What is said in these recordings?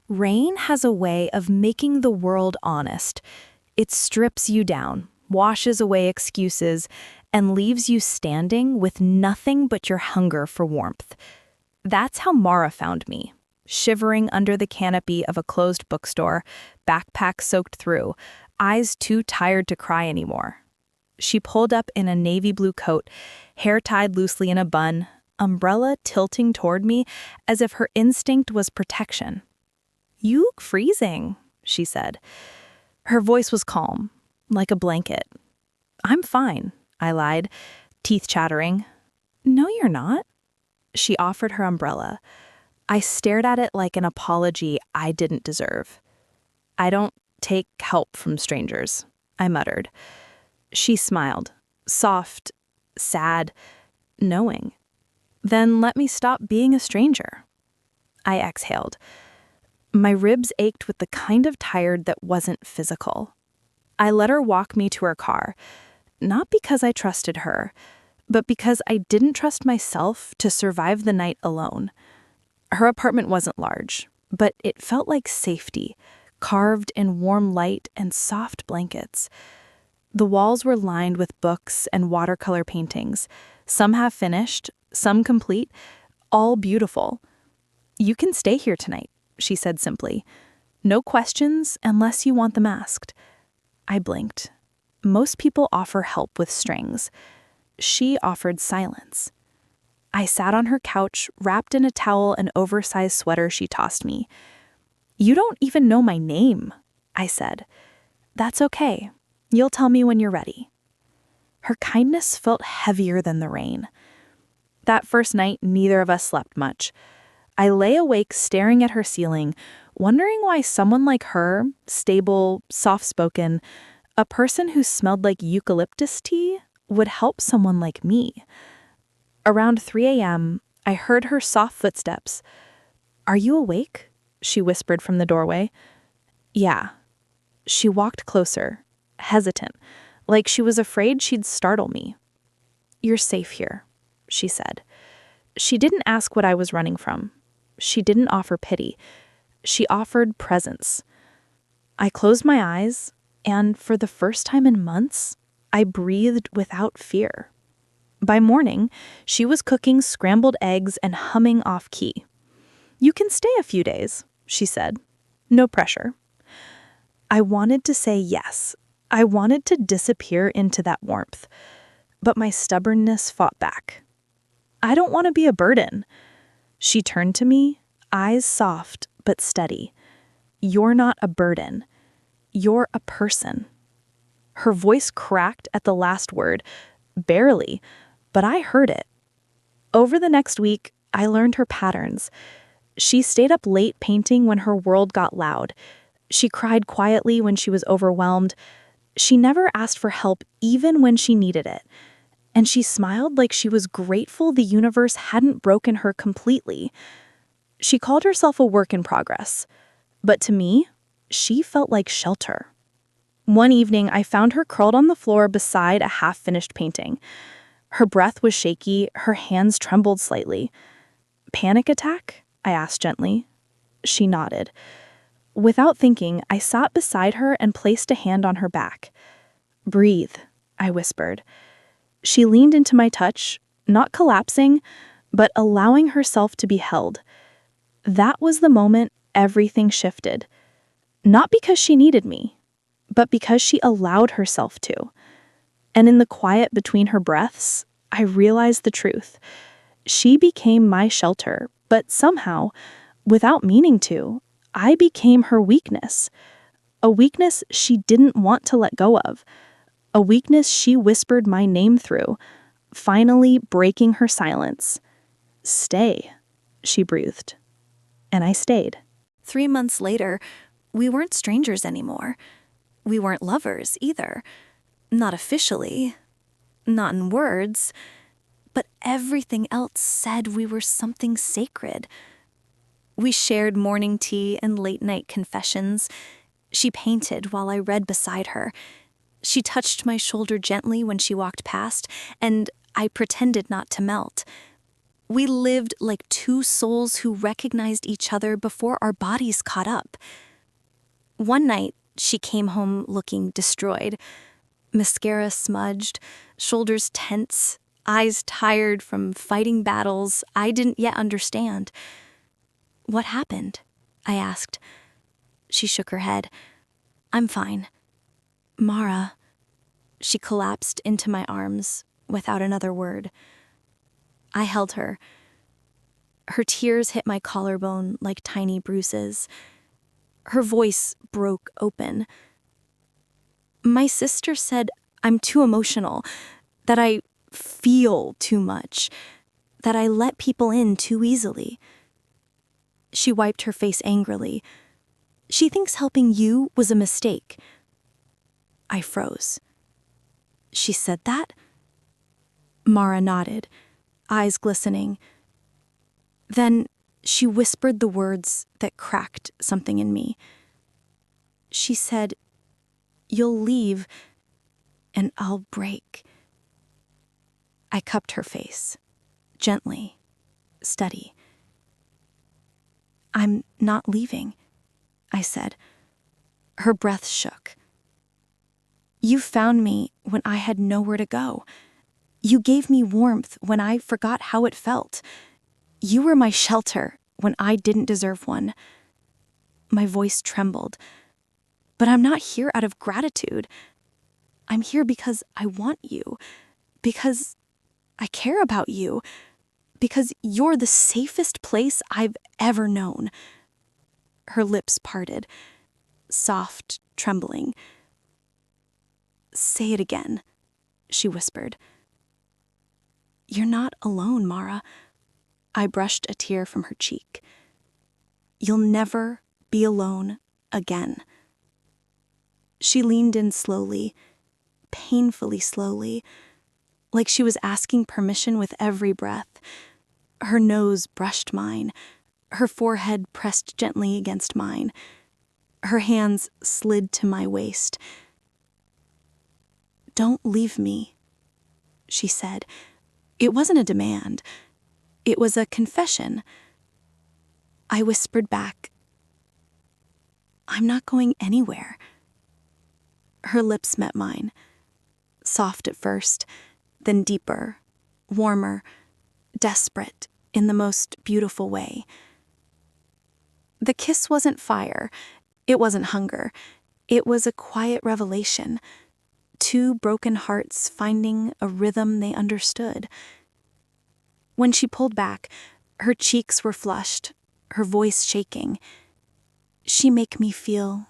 Rain has a way of making the world honest. It strips you down, washes away excuses, and leaves you standing with nothing but your hunger for warmth. That's how Mara found me, shivering under the canopy of a closed bookstore, backpack soaked through, eyes too tired to cry anymore. She pulled up in a navy blue coat, hair tied loosely in a bun, umbrella tilting toward me as if her instinct was protection. "You look freezing," she said. Her voice was calm, like a blanket. "I'm fine," I lied, teeth chattering. "No, you're not." She offered her umbrella. I stared at it like an apology I didn't deserve. "I don't take help from strangers," I muttered. She smiled, soft, sad, knowing. "Then let me stop being a stranger." I exhaled. My ribs ached with the kind of tired that wasn't physical. I let her walk me to her car, not because I trusted her, but because I didn't trust myself to survive the night alone. Her apartment wasn't large, but it felt like safety, carved in warm light and soft blankets. The walls were lined with books and watercolor paintings, some half finished, some complete, all beautiful. "You can stay here tonight," she said simply. "No questions unless you want them asked." I blinked. Most people offer help with strings. She offered silence. I sat on her couch, wrapped in a towel and oversized sweater she tossed me. "You don't even know my name," I said. "That's okay. You'll tell me when you're ready." Her kindness felt heavier than the rain. That first night, neither of us slept much. I lay awake staring at her ceiling, wondering why someone like her, stable, soft-spoken, a person who smelled like eucalyptus tea, would help someone like me. Around 3 a.m., I heard her soft footsteps. "Are you awake?" she whispered from the doorway. "Yeah." She walked closer, hesitant, like she was afraid she'd startle me. "You're safe here," she said. She didn't ask what I was running from. She didn't offer pity. She offered presence. I closed my eyes, and for the first time in months, I breathed without fear. By morning, she was cooking scrambled eggs and humming off-key. "You can stay a few days," she said. "No pressure." I wanted to say yes. I wanted to disappear into that warmth. But my stubbornness fought back. "I don't want to be a burden." She turned to me, eyes soft but steady. "You're not a burden. You're a person." Her voice cracked at the last word, barely, but I heard it. Over the next week, I learned her patterns. She stayed up late painting when her world got loud. She cried quietly when she was overwhelmed. She never asked for help even when she needed it. And she smiled like she was grateful the universe hadn't broken her completely. She called herself a work in progress. But to me, she felt like shelter. One evening, I found her curled on the floor beside a half-finished painting. Her breath was shaky, her hands trembled slightly. "Panic attack?" I asked gently. She nodded. Without thinking, I sat beside her and placed a hand on her back. "Breathe," I whispered. She leaned into my touch, not collapsing, but allowing herself to be held. That was the moment everything shifted. Not because she needed me, but because she allowed herself to. And in the quiet between her breaths, I realized the truth. She became my shelter, but somehow, without meaning to, I became her weakness. A weakness she didn't want to let go of. A weakness she whispered my name through, finally breaking her silence. "Stay," she breathed. And I stayed. 3 months later, we weren't strangers anymore. We weren't lovers either. Not officially. Not in words. But everything else said we were something sacred. We shared morning tea and late-night confessions. She painted while I read beside her. She touched my shoulder gently when she walked past, and I pretended not to melt. We lived like two souls who recognized each other before our bodies caught up. One night, she came home looking destroyed. Mascara smudged, shoulders tense, eyes tired from fighting battles I didn't yet understand. "What happened?" I asked. She shook her head. "I'm fine." "Mara." She collapsed into my arms without another word. I held her. Her tears hit my collarbone like tiny bruises. Her voice broke open. "My sister said I'm too emotional, that I feel too much, that I let people in too easily." She wiped her face angrily. "She thinks helping you was a mistake." I froze. "She said that?" Mara nodded, eyes glistening. Then she whispered the words that cracked something in me. She said, "You'll leave, and I'll break." I cupped her face, gently, steady. "I'm not leaving," I said. Her breath shook. "You found me when I had nowhere to go. You gave me warmth when I forgot how it felt. You were my shelter when I didn't deserve one." My voice trembled. "But I'm not here out of gratitude. I'm here because I want you, because I care about you, because you're the safest place I've ever known." Her lips parted, soft, trembling. "Say it again," she whispered. "You're not alone, Mara." I brushed a tear from her cheek. "You'll never be alone again." She leaned in slowly, painfully slowly, like she was asking permission with every breath. Her nose brushed mine, her forehead pressed gently against mine. Her hands slid to my waist. "Don't leave me," she said. It wasn't a demand. It was a confession. I whispered back, "I'm not going anywhere." Her lips met mine, soft at first, then deeper, warmer, desperate in the most beautiful way. The kiss wasn't fire. It wasn't hunger. It was a quiet revelation. Two broken hearts finding a rhythm they understood. When she pulled back, her cheeks were flushed, her voice shaking. "She make me feel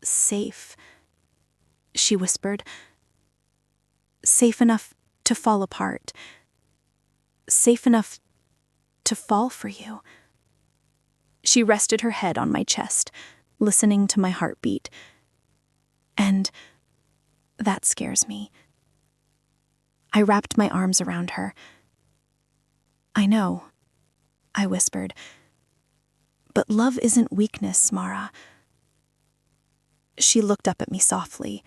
safe," she whispered. "Safe enough to fall apart. Safe enough to fall for you." She rested her head on my chest, listening to my heartbeat. "And that scares me." I wrapped my arms around her. "I know," I whispered. "But love isn't weakness, Mara." She looked up at me softly.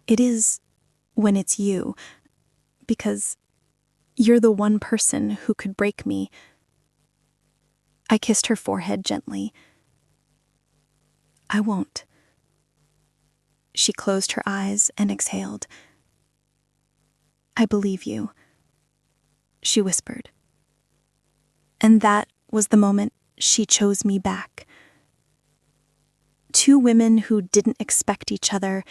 "It is when it's you, because you're the one person who could break me." I kissed her forehead gently. "I won't." She closed her eyes and exhaled. "I believe you," she whispered. And that was the moment she chose me back. Two women who didn't expect each other,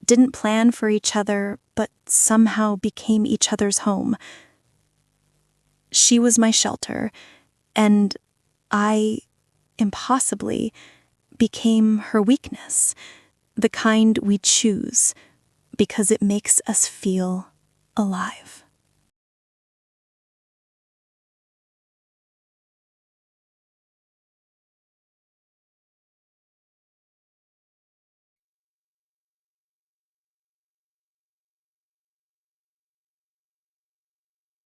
didn't plan for each other, but somehow became each other's home. She was my shelter, and I, impossibly, became her weakness, the kind we choose because it makes us feel alive.